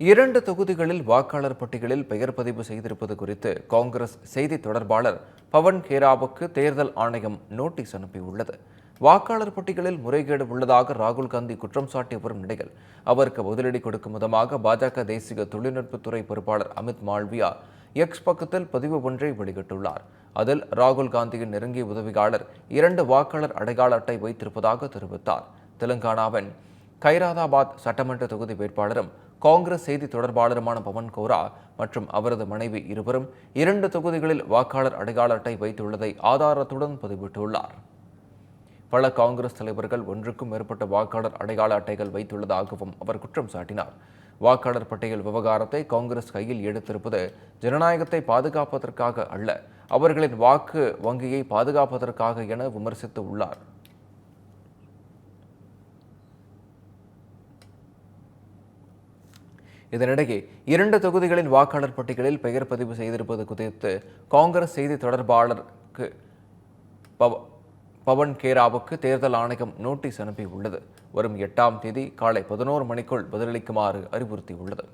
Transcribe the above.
2 தொகுதிகளில் வாக்காளர் பட்டியலில் பெயர் பதிவு செய்திருப்பது குறித்து காங்கிரஸ் செய்தி தொடர்பாளர் பவன் கேராவுக்கு தேர்தல் ஆணையம் நோட்டீஸ் அனுப்பியுள்ளது. வாக்காளர் பட்டியலில் முறைகேடு உள்ளதாக ராகுல் காந்தி குற்றம் சாட்டி வரும் நிலையில் அவருக்கு பதிலடி கொடுக்கும் விதமாக பாஜக தேசிய தொழில்நுட்பத்துறை பொறுப்பாளர் அமித் மால்வியா எக்ஸ் பக்கத்தில் பதிவு ஒன்றை வெளியிட்டுள்ளார். அதில் ராகுல் காந்தியின் நெருங்கிய உதவியாளர் 2 வாக்காளர் அடையாள அட்டை வைத்திருப்பதாக தெரிவித்தார். தெலுங்கானாவின் கைராதாபாத் சட்டமன்ற தொகுதி வேட்பாளரும் காங்கிரஸ் செய்தி தொடர்பாளருமான பவன் கோரா மற்றும் அவரது மனைவி இருவரும் 2 தொகுதிகளில் வாக்காளர் அடையாள அட்டை வைத்துள்ளதை ஆதாரத்துடன் பதிவிட்டுள்ளார். பல காங்கிரஸ் தலைவர்கள் ஒன்றுக்கும் மேற்பட்ட வாக்காளர் அடையாள அட்டைகள் வைத்துள்ளதாகவும் அவர் குற்றம் சாட்டினார். வாக்காளர் பட்டியல் விவகாரத்தை காங்கிரஸ் கையில் எடுத்திருப்பது ஜனநாயகத்தை பாதுகாப்பதற்காக அல்ல, அவர்களின் வாக்கு வங்கியை பாதுகாப்பதற்காக என விமர்சித்து உள்ளார். இதனிடையே 2 தொகுதிகளின் வாக்காளர் பட்டியலில் பெயர் பதிவு செய்திருப்பது குறித்து காங்கிரஸ் செய்தி தொடர்பாளருக்கு பவன் கேராவுக்கு தேர்தல் ஆணையம் நோட்டீஸ் அனுப்பியுள்ளது. வரும் 8ஆம் தேதி காலை 11 மணிக்குள் பதிலளிக்குமாறு அறிவுறுத்தியுள்ளது.